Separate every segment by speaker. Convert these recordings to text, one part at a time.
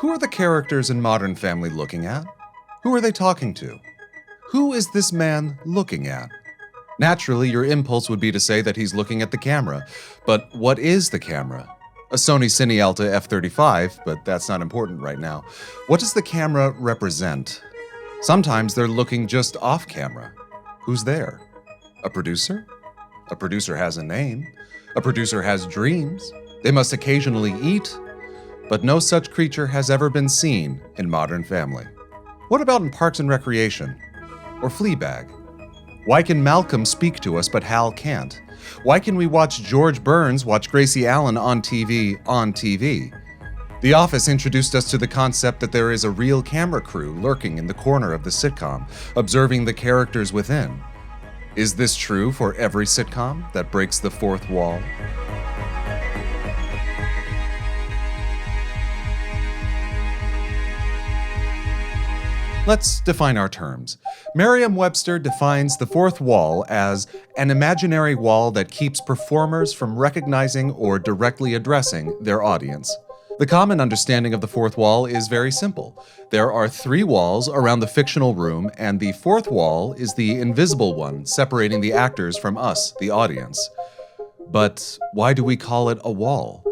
Speaker 1: Who are the characters in Modern Family looking at? Who are they talking to? Who is this man looking at? Naturally, your impulse would be to say that he's looking at the camera. But what is the camera? A Sony Cinealta F35, but that's not important right now. What does the camera represent? Sometimes they're looking just off camera. Who's there? A producer? A producer has a name. A producer has dreams. They must occasionally eat. But no such creature has ever been seen in Modern Family. What about in Parks and Recreation? Or Fleabag? Why can Malcolm speak to us but Hal can't? Why can we watch George Burns watch Gracie Allen on TV? The Office introduced us to the concept that there is a real camera crew lurking in the corner of the sitcom, observing the characters within. Is this true for every sitcom that breaks the fourth wall? Let's define our terms. Merriam-Webster defines the fourth wall as an imaginary wall that keeps performers from recognizing or directly addressing their audience. The common understanding of the fourth wall is very simple. There are 3 walls around the fictional room, and the fourth wall is the invisible one separating the actors from us, the audience. But why do we call it a wall?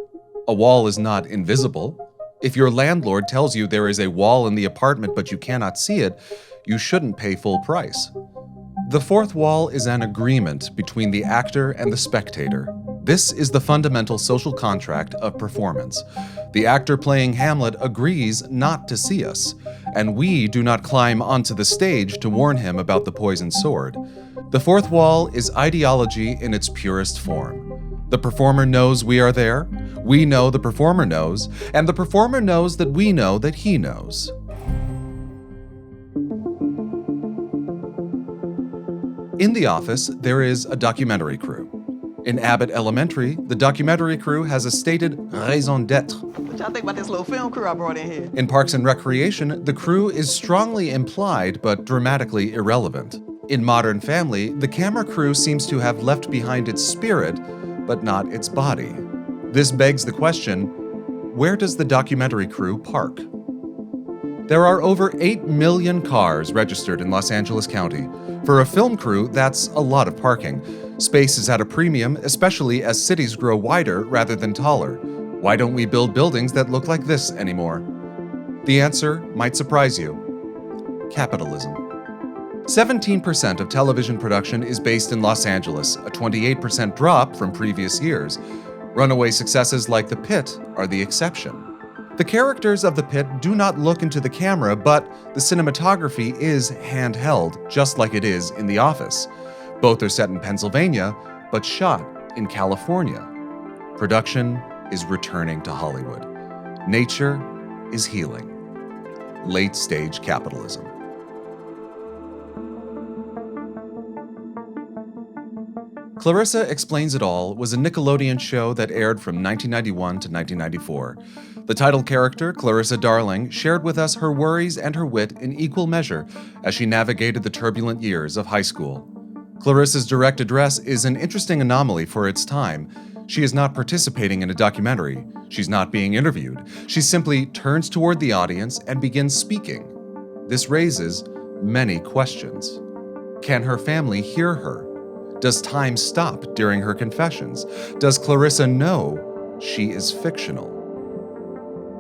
Speaker 1: A wall is not invisible. If your landlord tells you there is a wall in the apartment but you cannot see it, you shouldn't pay full price. The fourth wall is an agreement between the actor and the spectator. This is the fundamental social contract of performance. The actor playing Hamlet agrees not to see us, and we do not climb onto the stage to warn him about the poisoned sword. The fourth wall is ideology in its purest form. The performer knows we are there, we know the performer knows, and the performer knows that we know that he knows. In The Office, there is a documentary crew. In Abbott Elementary, the documentary crew has a stated raison d'être.
Speaker 2: What y'all think about this little film crew I brought in here?
Speaker 1: In Parks and Recreation, the crew is strongly implied but dramatically irrelevant. In Modern Family, the camera crew seems to have left behind its spirit, but not its body. This begs the question, where does the documentary crew park? There are over 8 million cars registered in Los Angeles County. For a film crew, that's a lot of parking. Space is at a premium, especially as cities grow wider rather than taller. Why don't we build buildings that look like this anymore? The answer might surprise you. Capitalism. 17% of television production is based in Los Angeles, a 28% drop from previous years. Runaway successes like The Pit are the exception. The characters of The Pit do not look into the camera, but the cinematography is handheld, just like it is in The Office. Both are set in Pennsylvania, but shot in California. Production is returning to Hollywood. Nature is healing. Late-stage capitalism. Clarissa Explains It All was a Nickelodeon show that aired from 1991 to 1994. The title character, Clarissa Darling, shared with us her worries and her wit in equal measure as she navigated the turbulent years of high school. Clarissa's direct address is an interesting anomaly for its time. She is not participating in a documentary. She's not being interviewed. She simply turns toward the audience and begins speaking. This raises many questions. Can her family hear her? Does time stop during her confessions? Does Clarissa know she is fictional?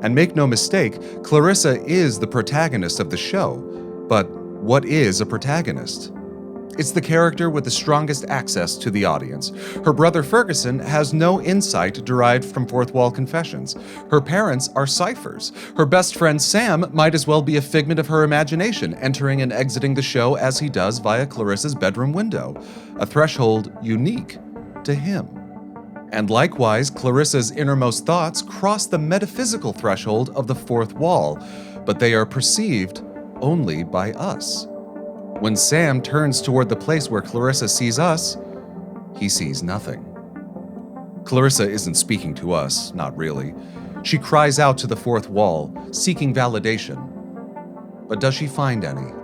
Speaker 1: And make no mistake, Clarissa is the protagonist of the show. But what is a protagonist? It's the character with the strongest access to the audience. Her brother Ferguson has no insight derived from fourth wall confessions. Her parents are ciphers. Her best friend Sam might as well be a figment of her imagination, entering and exiting the show as he does via Clarissa's bedroom window, a threshold unique to him. And likewise, Clarissa's innermost thoughts cross the metaphysical threshold of the fourth wall, but they are perceived only by us. When Sam turns toward the place where Clarissa sees us, he sees nothing. Clarissa isn't speaking to us, not really. She cries out to the fourth wall, seeking validation. But does she find any?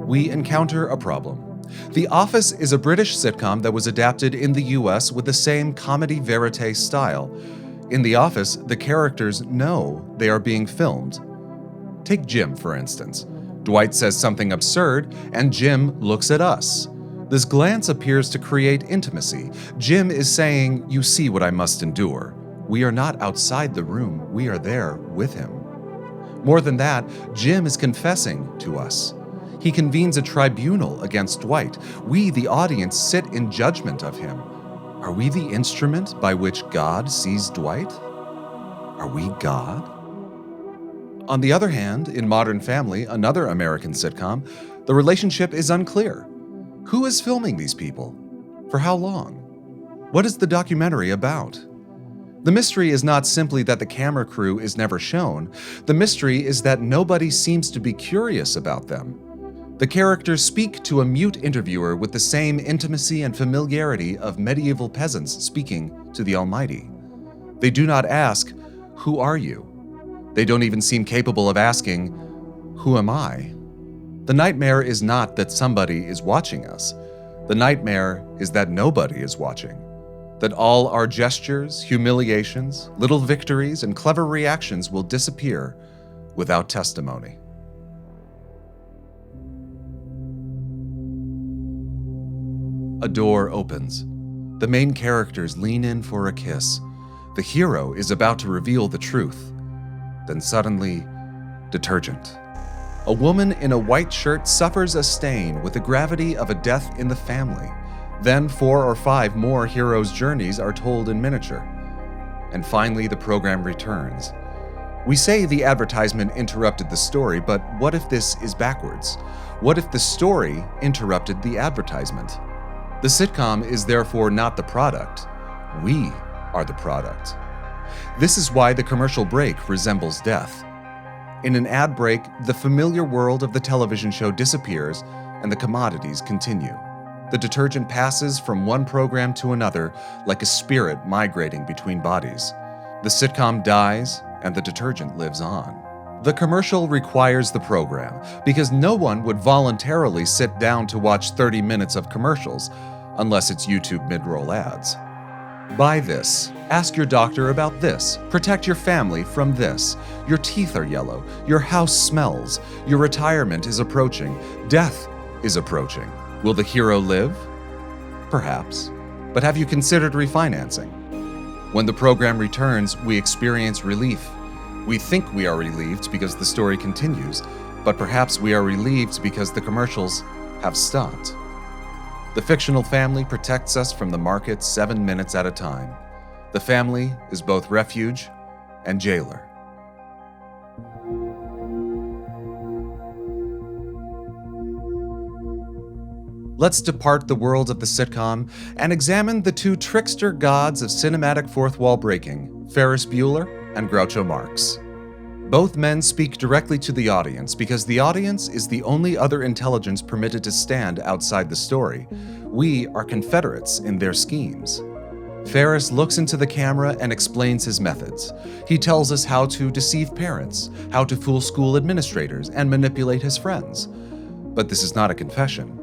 Speaker 1: We encounter a problem. The Office is a British sitcom that was adapted in the US with the same comedy verite style. In The Office, the characters know they are being filmed. Take Jim, for instance. Dwight says something absurd, and Jim looks at us. This glance appears to create intimacy. Jim is saying, "You see what I must endure." We are not outside the room, we are there with him. More than that, Jim is confessing to us. He convenes a tribunal against Dwight. We, the audience, sit in judgment of him. Are we the instrument by which God sees Dwight? Are we God? On the other hand, in Modern Family, another American sitcom, the relationship is unclear. Who is filming these people? For how long? What is the documentary about? The mystery is not simply that the camera crew is never shown. The mystery is that nobody seems to be curious about them. The characters speak to a mute interviewer with the same intimacy and familiarity of medieval peasants speaking to the Almighty. They do not ask, "Who are you?" They don't even seem capable of asking, "Who am I?" The nightmare is not that somebody is watching us. The nightmare is that nobody is watching. That all our gestures, humiliations, little victories, and clever reactions will disappear without testimony. A door opens. The main characters lean in for a kiss. The hero is about to reveal the truth. Then suddenly, detergent. A woman in a white shirt suffers a stain with the gravity of a death in the family. Then 4 or 5 more heroes' journeys are told in miniature. And finally, the program returns. We say the advertisement interrupted the story, but what if this is backwards? What if the story interrupted the advertisement? The sitcom is therefore not the product. We are the product. This is why the commercial break resembles death. In an ad break, the familiar world of the television show disappears and the commodities continue. The detergent passes from one program to another like a spirit migrating between bodies. The sitcom dies and the detergent lives on. The commercial requires the program because no one would voluntarily sit down to watch 30 minutes of commercials unless it's YouTube mid-roll ads. Buy this. Ask your doctor about this. Protect your family from this. Your teeth are yellow. Your house smells. Your retirement is approaching. Death is approaching. Will the hero live? Perhaps. But have you considered refinancing? When the program returns, we experience relief. We think we are relieved because the story continues, but perhaps we are relieved because the commercials have stopped. The fictional family protects us from the market 7 minutes at a time. The family is both refuge and jailer. Let's depart the world of the sitcom and examine the 2 trickster gods of cinematic fourth wall breaking, Ferris Bueller and Groucho Marx. Both men speak directly to the audience because the audience is the only other intelligence permitted to stand outside the story. We are confederates in their schemes. Ferris looks into the camera and explains his methods. He tells us how to deceive parents, how to fool school administrators, and manipulate his friends. But this is not a confession.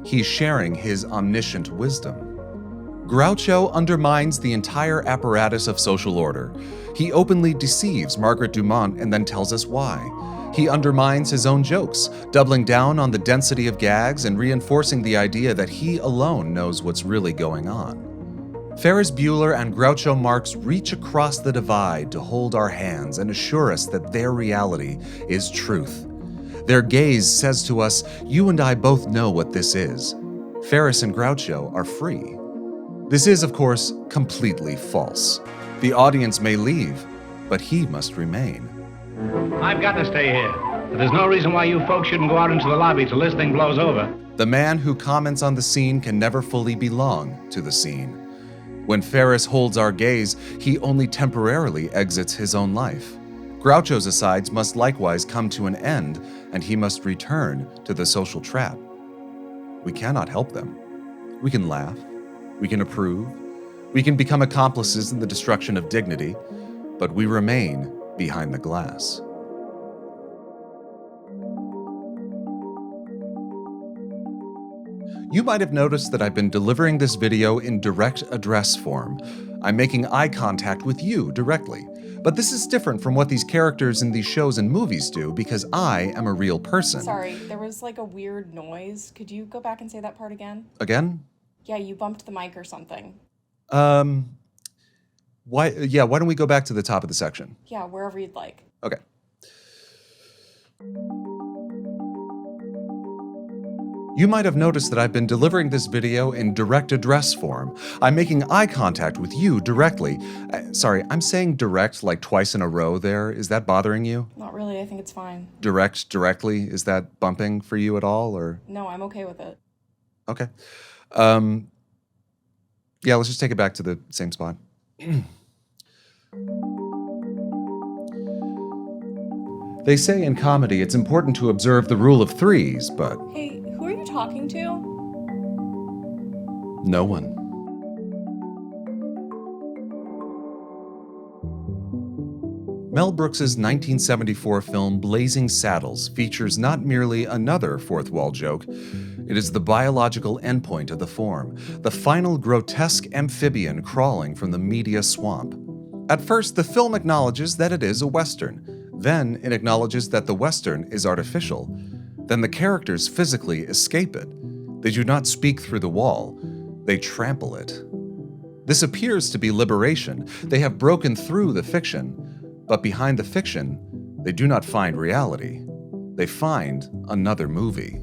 Speaker 1: He's sharing his omniscient wisdom. Groucho undermines the entire apparatus of social order. He openly deceives Margaret Dumont and then tells us why. He undermines his own jokes, doubling down on the density of gags and reinforcing the idea that he alone knows what's really going on. Ferris Bueller and Groucho Marx reach across the divide to hold our hands and assure us that their reality is truth. Their gaze says to us, "You and I both know what this is." Ferris and Groucho are free. This is, of course, completely false. The audience may leave, but he must remain.
Speaker 3: I've got to stay here. But there's no reason why you folks shouldn't go out into the lobby till this thing blows over.
Speaker 1: The man who comments on the scene can never fully belong to the scene. When Ferris holds our gaze, he only temporarily exits his own life. Groucho's asides must likewise come to an end, and he must return to the social trap. We cannot help them. We can laugh. We can approve. We can become accomplices in the destruction of dignity, but we remain behind the glass. You might have noticed that I've been delivering this video in direct address form. I'm making eye contact with you directly. But this is different from what these characters in these shows and movies do because I am a real person.
Speaker 4: Sorry, there was like a weird noise. Could you go back and say that part again?
Speaker 1: Again?
Speaker 4: Yeah, you bumped the mic or something.
Speaker 1: Why don't we go back to the top of the section?
Speaker 4: Yeah, wherever you'd like.
Speaker 1: Okay. You might have noticed that I've been delivering this video in direct address form. I'm making eye contact with you directly. Sorry, I'm saying direct like twice in a row there. Is that bothering you?
Speaker 4: Not really, I think it's fine.
Speaker 1: Directly, is that bumping for you at all, or?
Speaker 4: No, I'm okay with it.
Speaker 1: Okay. Yeah, let's just take it back to the same spot. They say in comedy it's important to observe the rule of threes, but...
Speaker 4: Hey, who are you talking to?
Speaker 1: No one. Mel Brooks's 1974 film Blazing Saddles features not merely another fourth wall joke, it is the biological endpoint of the form, the final grotesque amphibian crawling from the media swamp. At first, the film acknowledges that it is a Western. Then it acknowledges that the Western is artificial. Then the characters physically escape it. They do not speak through the wall. They trample it. This appears to be liberation. They have broken through the fiction. But behind the fiction, they do not find reality. They find another movie.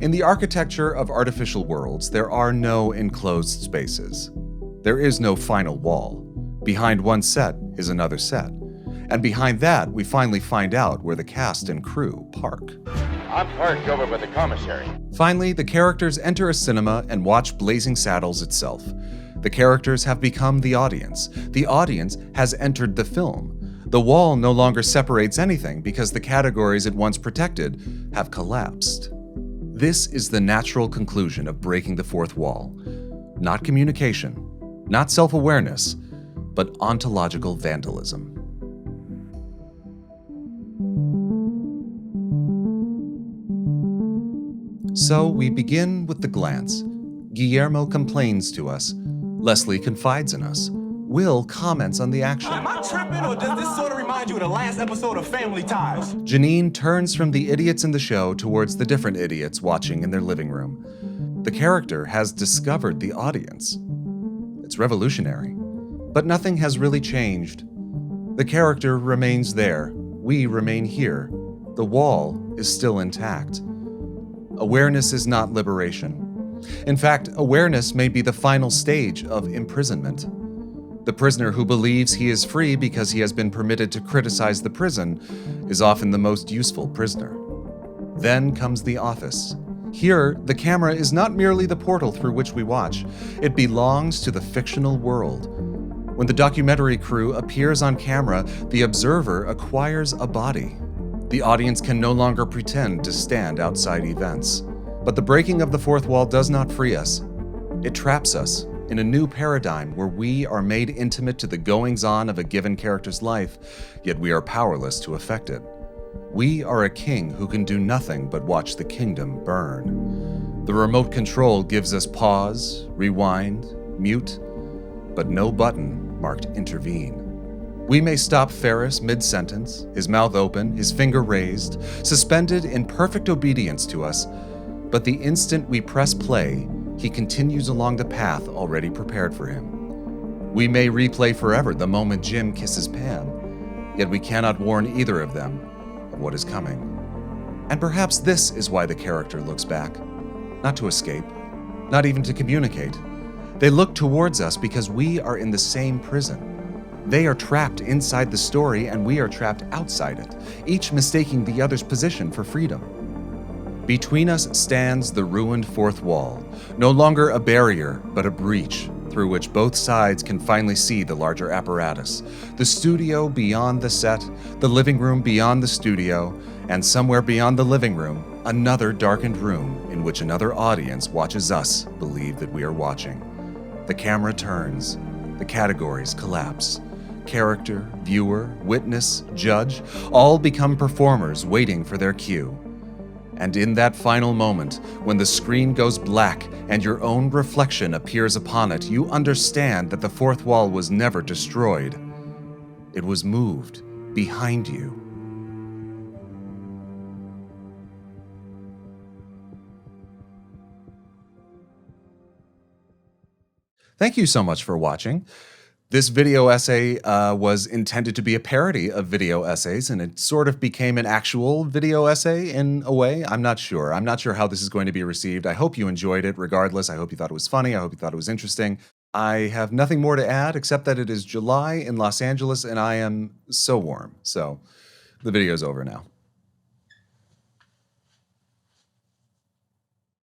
Speaker 1: In the architecture of artificial worlds, there are no enclosed spaces. There is no final wall. Behind one set is another set. And behind that, we finally find out where the cast and crew park.
Speaker 5: I'm parked over by the commissary.
Speaker 1: Finally, the characters enter a cinema and watch Blazing Saddles itself. The characters have become the audience. The audience has entered the film. The wall no longer separates anything because the categories it once protected have collapsed. This is the natural conclusion of breaking the fourth wall. Not communication, not self-awareness, but ontological vandalism. So we begin with the glance. Guillermo complains to us. Leslie confides in us. Will comments on the action.
Speaker 6: Am I tripping, or does this sort of remind you of the last episode of Family Ties?
Speaker 1: Janine turns from the idiots in the show towards the different idiots watching in their living room. The character has discovered the audience. It's revolutionary. But nothing has really changed. The character remains there. We remain here. The wall is still intact. Awareness is not liberation. In fact, awareness may be the final stage of imprisonment. The prisoner who believes he is free because he has been permitted to criticize the prison is often the most useful prisoner. Then comes the office. Here, the camera is not merely the portal through which we watch. It belongs to the fictional world. When the documentary crew appears on camera, the observer acquires a body. The audience can no longer pretend to stand outside events. But the breaking of the fourth wall does not free us. It traps us in a new paradigm where we are made intimate to the goings-on of a given character's life, yet we are powerless to affect it. We are a king who can do nothing but watch the kingdom burn. The remote control gives us pause, rewind, mute, but no button marked intervene. We may stop Ferris mid-sentence, his mouth open, his finger raised, suspended in perfect obedience to us, but the instant we press play, he continues along the path already prepared for him. We may replay forever the moment Jim kisses Pam, yet we cannot warn either of them of what is coming. And perhaps this is why the character looks back. Not to escape, not even to communicate. They look towards us because we are in the same prison. They are trapped inside the story and we are trapped outside it, each mistaking the other's position for freedom. Between us stands the ruined fourth wall, no longer a barrier, but a breach through which both sides can finally see the larger apparatus, the studio beyond the set, the living room beyond the studio, and somewhere beyond the living room, another darkened room in which another audience watches us believe that we are watching. The camera turns, the categories collapse. Character, viewer, witness, judge, all become performers waiting for their cue. And in that final moment, when the screen goes black and your own reflection appears upon it, you understand that the fourth wall was never destroyed. It was moved behind you. Thank you so much for watching. This video essay was intended to be a parody of video essays, and it sort of became an actual video essay in a way. I'm not sure. I'm not sure how this is going to be received. I hope you enjoyed it regardless. I hope you thought it was funny. I hope you thought it was interesting. I have nothing more to add except that it is July in Los Angeles, and I am so warm. So the video's over now.